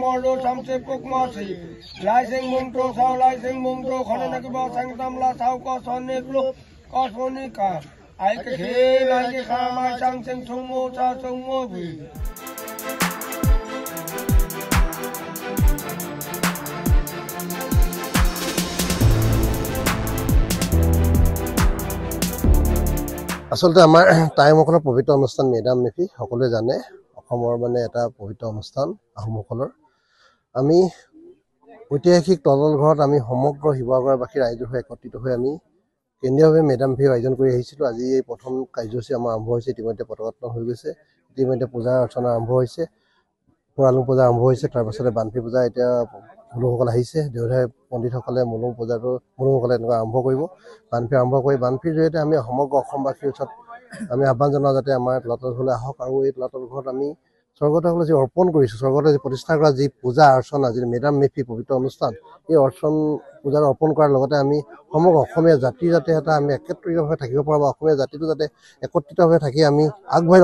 molo samse pokmasi laising mungtro sao laising mungtro khone nakiba sangtamla sao ko sonne blo kosonika ai ke khama sang sing thungmo sa thungmo bi আসলতে আমাৰ টাইমখনৰ পবিত্ৰ অনুষ্ঠান madam মেফি সকলোৱে জানে অসমৰ মানে এটা পবিত্ৰ অনুষ্ঠান আহোমসকলৰ আমি ঐতিহাসিক তলাতল ঘৰত আমি সমগ্ৰ শিৱসাগৰবাসী ৰাইজৰ হৈ একত্ৰিত হৈ আমি কেন্দ্ৰীয়ভাৱে মেডাম মেফি আয়োজন কৰি আহিছিলোঁ আজি এই প্ৰথম কাৰ্যসূচী আমাৰ আৰম্ভ হৈছে ইতিমধ্যে পতাকাত্তন হৈ গৈছে ইতিমধ্যে পূজা অৰ্চনা আৰম্ভ হৈছে ফুৰালুং পূজা আৰম্ভ হৈছে তাৰ পাছতে বানফি পূজা এতিয়া লোকসকল আহিছে দেউধাই পণ্ডিতসকলে মলুং মলুংসকলে এনেকুৱা আৰম্ভ কৰিব বানফি আৰম্ভ কৰি বানফিৰ জৰিয়তে আমি সমগ্ৰ অসমবাসীৰ ওচৰত আমি আহ্বান জনাওঁ যাতে আমাৰ তলাতল ঘৰলৈ আহক আৰু এই তলাতল ঘৰত আমি স্বৰ্গদেউসকলে যি অৰ্পণ কৰিছোঁ স্বৰ্গদেউ যি প্ৰতিষ্ঠা কৰা যি পূজা অৰ্চনা যি মেডাম মেফি পবিত্ৰ অনুষ্ঠান এই পূজাৰ অৰ্পণ কৰাৰ লগতে আমি সমগ্ৰ অসমীয়া জাতি যাতে এটা আমি একত্ৰিতভাৱে থাকিব পৰা বা অসমীয়া জাতিটো যাতে একত্ৰিতভাৱে থাকি আমি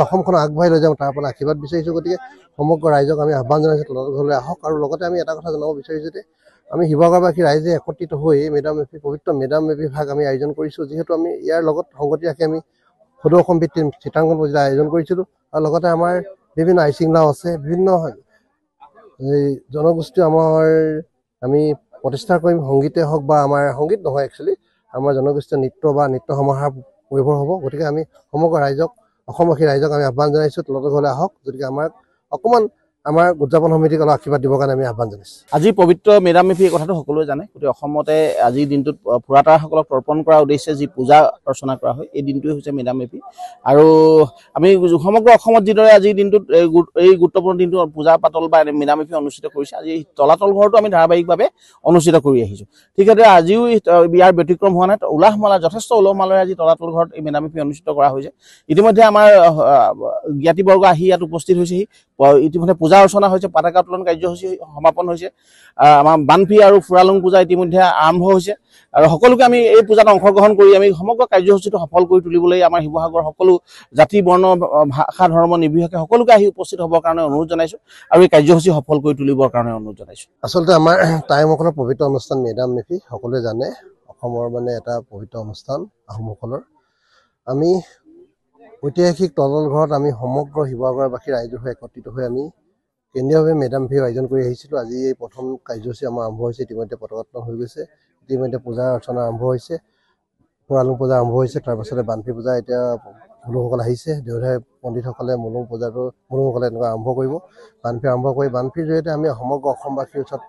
অসমখন আগবঢ়াই লৈ যাওঁ তাৰ পৰা আশীৰ্বাদ বিচাৰিছোঁ গতিকে সমগ্ৰ ৰাইজক আমি আহ্বান জনাইছোঁ তলাতল ঘৰলৈ আহক আৰু লগতে আমি এটা কথা জনাব বিচাৰিছোঁ যে আমি শিৱসাগৰবাসী ৰাইজে একত্ৰিত হৈ মেডাম মেফি পবিত্ৰ মেডাম মেফি ভাগ আমি আয়োজন কৰিছোঁ যিহেতু আমি ইয়াৰ লগত সংগতি ৰাখি আমি সদৌ অসম ভিত্তিত চিত্ৰাংকন প্ৰতিযোগিতা আয়োজন কৰিছিলোঁ আৰু লগতে আমাৰ বিভিন্ন আইচিংলাও আছে বিভিন্ন জনগোষ্ঠী আমি প্ৰতিষ্ঠা কৰিম সংগীতে হওক বা আমাৰ সংগীত নহয় একচুৱেলি আমাৰ জনগোষ্ঠীয় নৃত্য বা নৃত্য সমাহাৰ পৰিভৰ হ'ব গতিকে আমি সমগ্ৰ ৰাইজক অসমবাসী ৰাইজক আমি আহ্বান জনাইছোঁ তলাতল ঘৰলৈ আহক গতিকে আমাক অকণমান আমাৰ উদযাপন সমিতিক অলপ আশীৰ্বাদ দিবৰ কাৰণে আমি আহ্বান জনাইছোঁ আজি পবিত্ৰ মেডাম মেফি এই কথাটো সকলোৱে জানে গোটেই অসমতে আজিৰ দিনটোত ফুৰাতাৰসকলক তৰ্পণ কৰাৰ উদ্দেশ্যে যি পূজা অৰ্চনা কৰা হয় এই দিনটোৱে হৈছে মেডাম মেফি আৰু আমি সমগ্ৰ অসমত যিদৰে আজিৰ দিনটোত এই গুৰুত্বপূৰ্ণ দিনটো পূজা পাতল বা মেডাম মেফি অনুষ্ঠিত কৰিছে আজি তলাতল ঘৰটো আমি ধাৰাবাহিকভাৱে অনুষ্ঠিত কৰি আহিছোঁ ঠিক আছে আজিও ইয়াৰ ব্যতিক্ৰম হোৱা নাই উলাহ মালা যথেষ্ট উলহ মালৰে আজি তলাতল ঘৰত এই মেডাম মেফি অনুষ্ঠিত কৰা হৈছে ইতিমধ্যে আমাৰ জ্ঞাতিবৰ্গ আহি ইয়াত উপস্থিত হৈছেহি ইতিমধ্যে পূজা অৰ্চনা হৈছে পতাকা উত্তোলন কাৰ্যসূচী সমাপন হৈছে আমাৰ বানফি আৰু ফুৰালুং পূজা ইতিমধ্যে আৰম্ভ হৈছে আৰু সকলোকে আমি এই পূজাত অংশগ্ৰহণ কৰি আমি সমগ্ৰ কাৰ্যসূচীটো সফল কৰি তুলিবলৈ আমাৰ শিৱসাগৰ সকলো জাতি বৰ্ণ ভাষা ধৰ্ম নিৰ্বিশেষে সকলোকে আহি উপস্থিত হ'বৰ কাৰণে অনুৰোধ জনাইছোঁ আৰু এই কাৰ্যসূচী সফল কৰি তুলিবৰ কাৰণে অনুৰোধ জনাইছোঁ আচলতে আমাৰ টাইমখনৰ পবিত্ৰ অনুষ্ঠান মেডাম মেফি সকলোৱে জানে অসমৰ মানে এটা পবিত্ৰ অনুষ্ঠান আহোমসকলৰ আমি ঐতিহাসিক তলাতল ঘৰত আমি সমগ্ৰ শিৱসাগৰবাসী ৰাইজৰ হৈ একত্ৰিত হৈ আমি কেন্দ্ৰীয়ভাৱে মেডাম মেফি আয়োজন কৰি আহিছিলোঁ আজি এই প্ৰথম কাৰ্যসূচী আমাৰ আৰম্ভ হৈছে ইতিমধ্যে পতাকাত্তন হৈ গৈছে ইতিমধ্যে পূজা অৰ্চনা আৰম্ভ হৈছে ফুৰালুং পূজা আৰম্ভ হৈছে তাৰ পাছতে বানফি পূজা এতিয়া লোকসকল আহিছে দেউধাই পণ্ডিতসকলে মলুংসকলে এনেকুৱা আৰম্ভ কৰিব বানফি আৰম্ভ কৰি বানফিৰ জৰিয়তে আমি সমগ্ৰ অসমবাসীৰ ওচৰত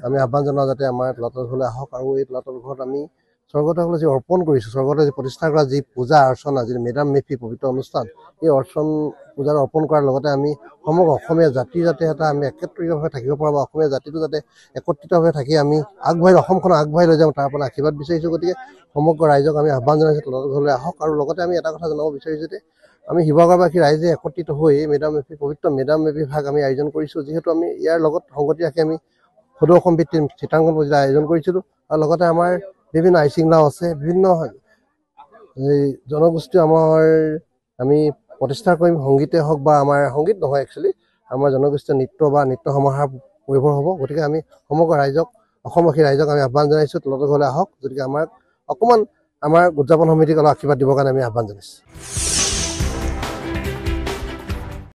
আমি আহ্বান জনাওঁ যাতে আমাৰ তলাতল ঘৰলৈ আহক আৰু এই তলাতল ঘৰত আমি স্বৰ্গদেউসকলে যি অৰ্পণ কৰিছোঁ স্বৰ্গদেউ যি প্ৰতিষ্ঠা কৰা যি পূজা অৰ্চনা যি মেডাম মেফি পবিত্ৰ অনুষ্ঠান এই পূজাৰ অৰ্পণ কৰাৰ লগতে আমি সমগ্ৰ অসমীয়া জাতি যাতে এটা আমি একত্ৰিতভাৱে থাকিব পৰা বা অসমীয়া জাতিটো যাতে একত্ৰিতভাৱে থাকি আমি অসমখন আগবঢ়াই লৈ যাওঁ তাৰ পৰা আশীৰ্বাদ বিচাৰিছোঁ গতিকে সমগ্ৰ ৰাইজক আমি আহ্বান জনাইছোঁ তলাতল ঘৰলৈ আহক আৰু লগতে আমি এটা কথা জনাব বিচাৰিছোঁ যে আমি শিৱসাগৰবাসী ৰাইজে একত্ৰিত হৈ মেডাম মেফি পবিত্ৰ মেডাম মেফি ভাগ আমি আয়োজন কৰিছোঁ যিহেতু আমি ইয়াৰ লগত সংগতি ৰাখি আমি সদৌ অসম ভিত্তিত চিত্ৰাংকন প্ৰতিযোগিতা আয়োজন কৰিছিলোঁ আৰু লগতে আমাৰ বিভিন্ন আইচিংলাও আছে বিভিন্ন জনগোষ্ঠী আমি প্ৰতিষ্ঠা কৰিম সংগীতে হওক বা আমাৰ সংগীত নহয় একচুৱেলি আমাৰ জনগোষ্ঠীয় নৃত্য বা নৃত্য সমাহাৰ পৰিভৰ হ'ব গতিকে আমি সমগ্ৰ অসমবাসী ৰাইজক আমি আহ্বান জনাইছোঁ তলাতল ঘৰলৈ আহক গতিকে আমাক অকণমান আমাৰ উদযাপন সমিতিক অলপ আশীৰ্বাদ দিবৰ কাৰণে আমি আহ্বান জনাইছোঁ